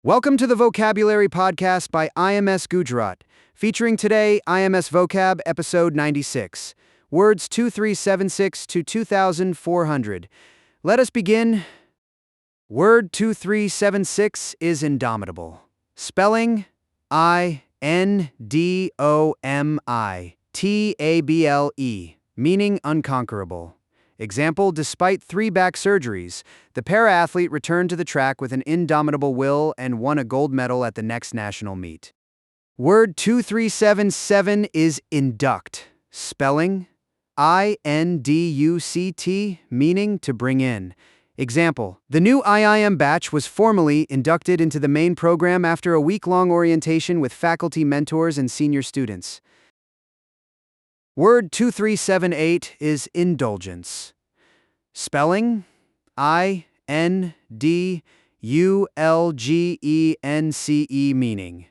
Welcome to the Vocabulary Podcast by IMS Gujarat, featuring today IMS Vocab episode 96, words 2376 to 2400. Let us begin. Word 2376 is indomitable. Spelling Indomitable, meaning unconquerable. Example, despite 3 back surgeries, the para-athlete returned to the track with an indomitable will and won a gold medal at the next national meet. Word 2377 is induct. Spelling Induct, meaning to bring in. Example, the new IIM batch was formally inducted into the main program after a week-long orientation with faculty mentors and senior students. Word 2378 is indulgence. Spelling Indulgence, meaning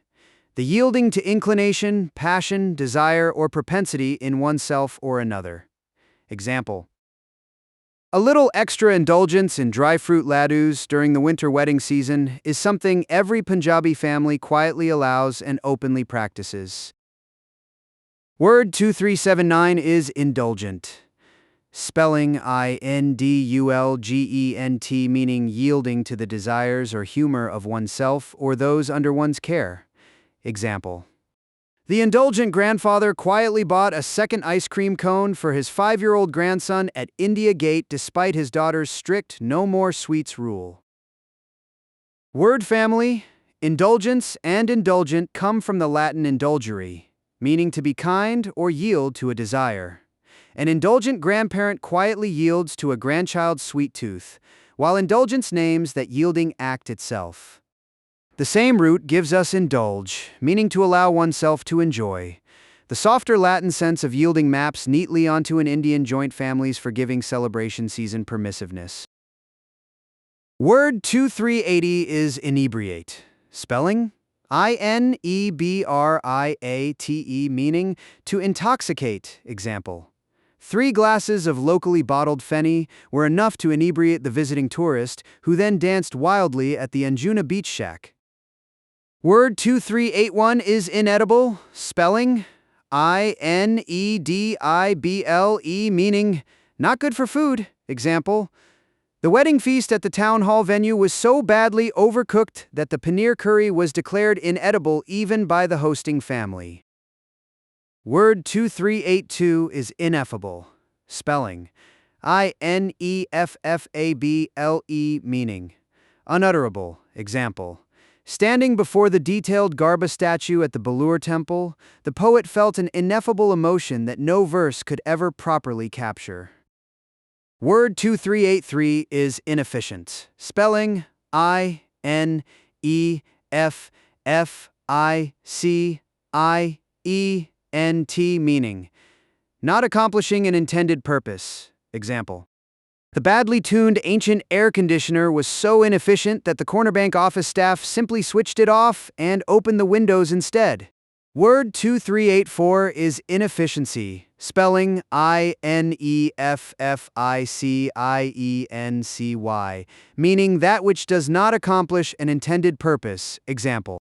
the yielding to inclination, passion, desire, or propensity in oneself or another. Example, a little extra indulgence in dry fruit laddus during the winter wedding season is something every Punjabi family quietly allows and openly practices. Word 2379 is indulgent. Spelling Indulgent, meaning yielding to the desires or humor of oneself or those under one's care. Example, the indulgent grandfather quietly bought a second ice cream cone for his 5-year-old grandson at India Gate despite his daughter's strict no more sweets rule. Word family, indulgence and indulgent come from the Latin indulgere, meaning to be kind or yield to a desire. An indulgent grandparent quietly yields to a grandchild's sweet tooth, while indulgence names that yielding act itself. The same root gives us indulge, meaning to allow oneself to enjoy. The softer Latin sense of yielding maps neatly onto an Indian joint family's forgiving celebration season permissiveness. Word 2380 is inebriate. Spelling Inebriate, meaning to intoxicate. Example, 3 glasses of locally bottled Fenny were enough to inebriate the visiting tourist, who then danced wildly at the Anjuna beach shack. Word 2381 is inedible. Spelling Inedible, meaning not good for food. Example, the wedding feast at the town hall venue was so badly overcooked that the paneer curry was declared inedible even by the hosting family. Word 2382 is ineffable. Spelling Ineffable, meaning unutterable. Example, standing before the detailed Garba statue at the Belur temple, the poet felt an ineffable emotion that no verse could ever properly capture. Word 2383 is inefficient. Spelling Inefficient, meaning not accomplishing an intended purpose. Example, the badly tuned ancient air conditioner was so inefficient that the Cornerbank office staff simply switched it off and opened the windows instead. Word 2384 is inefficiency. Spelling Inefficency, meaning that which does not accomplish an intended purpose. Example,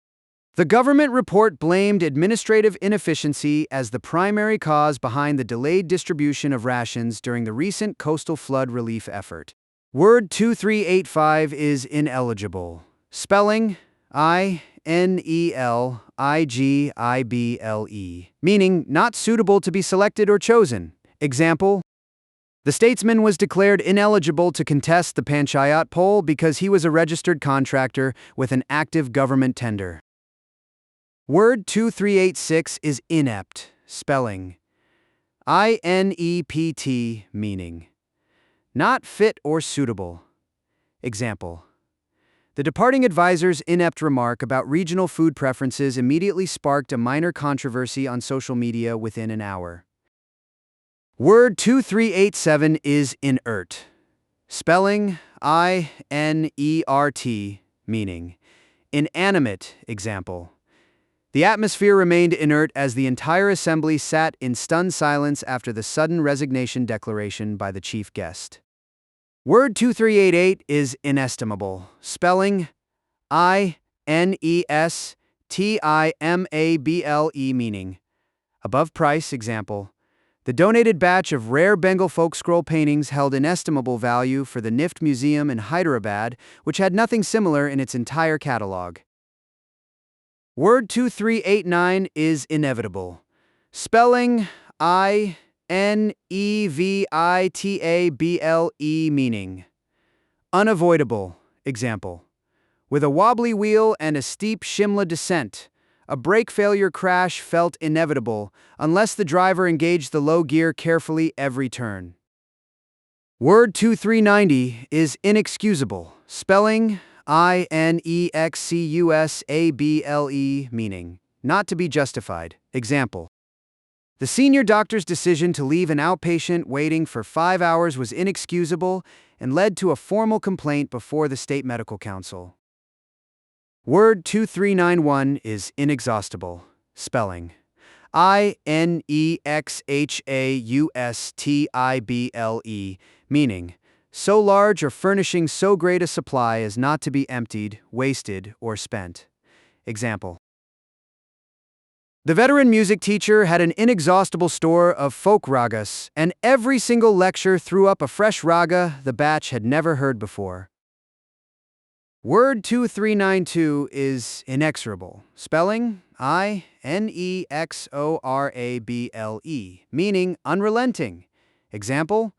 the government report blamed administrative inefficiency as the primary cause behind the delayed distribution of rations during the recent coastal flood relief effort. Word 2385 is ineligible. Spelling Ineligible, meaning not suitable to be selected or chosen. Example, the statesman was declared ineligible to contest the Panchayat poll because he was a registered contractor with an active government tender. Word 2386 is inept. Spelling Inept, meaning not fit or suitable. Example, the departing advisor's inept remark about regional food preferences immediately sparked a minor controversy on social media within an hour. Word 2387 is inert. Spelling Inert, meaning inanimate. Example, the atmosphere remained inert as the entire assembly sat in stunned silence after the sudden resignation declaration by the chief guest. Word 2388 is inestimable. Spelling I Inestimable meaning. Above price, example. The donated batch of rare Bengal folk scroll paintings held inestimable value for the NIFT Museum in Hyderabad, which had nothing similar in its entire catalogue. Word 2389 is inevitable. Spelling Inevitable meaning. Unavoidable, example. With a wobbly wheel and a steep Shimla descent, a brake failure crash felt inevitable unless the driver engaged the low gear carefully every turn. Word 2390 is inexcusable. Spelling Inexcusable meaning. Not to be justified. Example. The senior doctor's decision to leave an outpatient waiting for 5 hours was inexcusable and led to a formal complaint before the State Medical Council. Word 2391 is inexhaustible. Spelling Inexhaustible meaning so large or furnishing so great a supply as not to be emptied, wasted, or spent. Example. The veteran music teacher had an inexhaustible store of folk ragas, and every single lecture threw up a fresh raga the batch had never heard before. Word 2392 is inexorable. Spelling Inexorable meaning unrelenting. Example.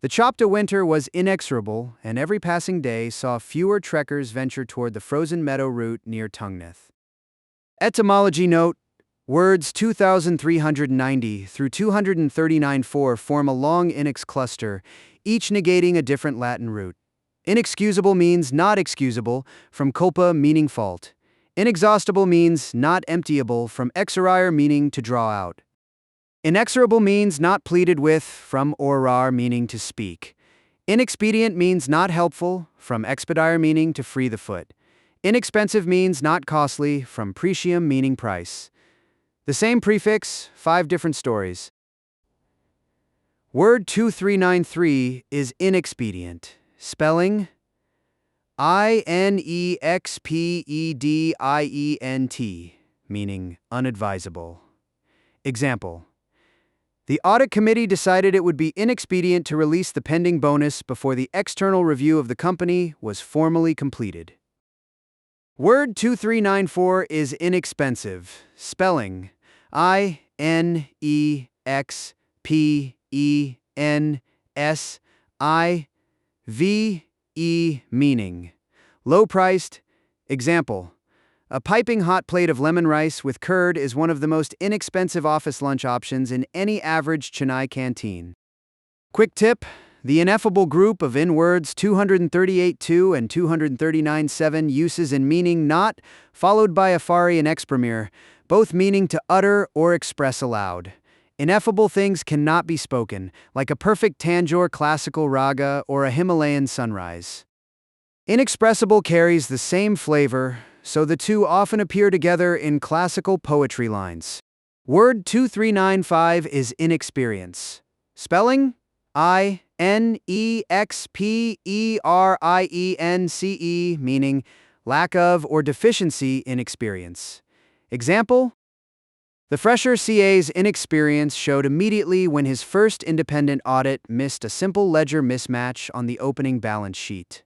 The Chopta winter was inexorable, and every passing day saw fewer trekkers venture toward the frozen meadow route near Tungnith. Etymology note. Words 2390 through 239.4 form a long inex cluster, each negating a different Latin root. Inexcusable means not excusable, from culpa meaning fault. Inexhaustible means not emptiable, from exorire meaning to draw out. Inexorable means not pleaded with, from orar meaning to speak. Inexpedient means not helpful, from expedire meaning to free the foot. Inexpensive means not costly, from precium meaning price. The same prefix, 5 different stories. Word 2393 is inexpedient. Spelling Inexpedient, meaning unadvisable. Example. The audit committee decided it would be inexpedient to release the pending bonus before the external review of the company was formally completed. Word 2394 is inexpensive. Spelling Inexpedient, meaning low-priced. Example. A piping hot plate of lemon rice with curd is one of the most inexpensive office lunch options in any average Chennai canteen. Quick tip. The ineffable group of in-words 238.2 and 239.7 uses in meaning not, followed by afari and exprimere, both meaning to utter or express aloud. Ineffable things cannot be spoken, like a perfect Tanjore classical raga or a Himalayan sunrise. Inexpressible carries the same flavor, so the two often appear together in classical poetry lines. Word 2395 is inexperience. Spelling Inexperience, meaning lack of or deficiency in experience. Example. The fresher CA's inexperience showed immediately when his first independent audit missed a simple ledger mismatch on the opening balance sheet.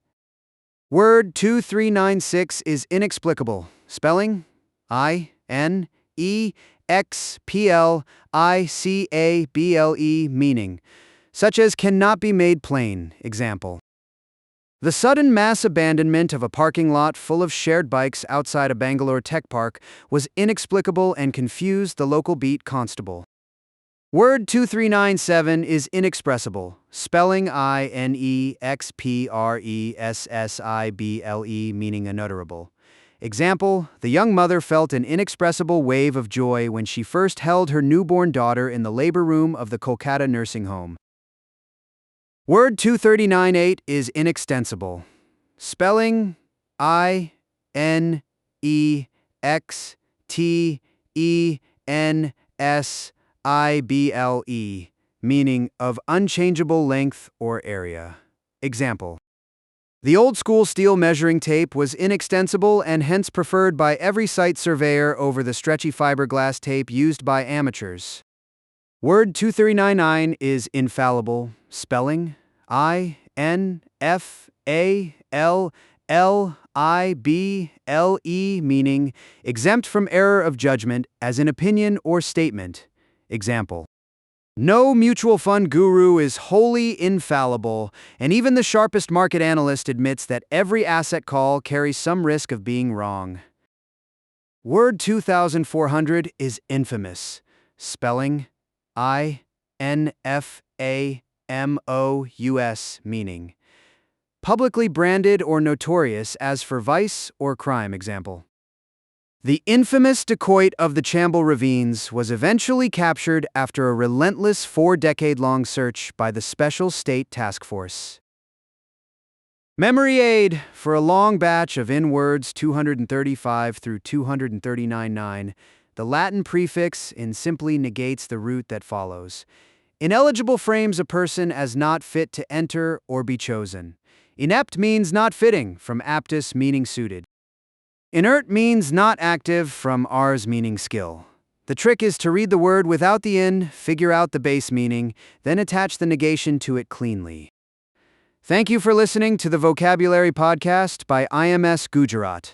Word 2396 is inexplicable. Spelling Inexplicable, meaning such as cannot be made plain. Example. The sudden mass abandonment of a parking lot full of shared bikes outside a Bangalore tech park was inexplicable and confused the local beat constable. Word 2397 is inexpressible. Spelling Inexpressible, meaning unutterable. Example, the young mother felt an inexpressible wave of joy when she first held her newborn daughter in the labor room of the Kolkata nursing home. Word 2398 is inextensible. Spelling Inextensible, meaning of unchangeable length or area. Example. The old-school steel measuring tape was inextensible and hence preferred by every site surveyor over the stretchy fiberglass tape used by amateurs. Word 2399 is infallible, spelling INFALLIBLE, meaning exempt from error of judgment as an opinion or statement. Example: no mutual fund guru is wholly infallible, and even the sharpest market analyst admits that every asset call carries some risk of being wrong. Word 2400 is infamous, spelling INFAMOUS, meaning publicly branded or notorious as for vice or crime. Example: the infamous dacoit of the Chamble Ravines was eventually captured after a relentless 4-decade-long search by the Special State Task Force. Memory aid for a long batch of in-words 235 through 239.9. The Latin prefix in simply negates the root that follows. Ineligible frames a person as not fit to enter or be chosen. Inept means not fitting, from aptus meaning suited. Inert means not active, from ars meaning skill. The trick is to read the word without the in, figure out the base meaning, then attach the negation to it cleanly. Thank you for listening to the Vocabulary Podcast by IMS Gujarat.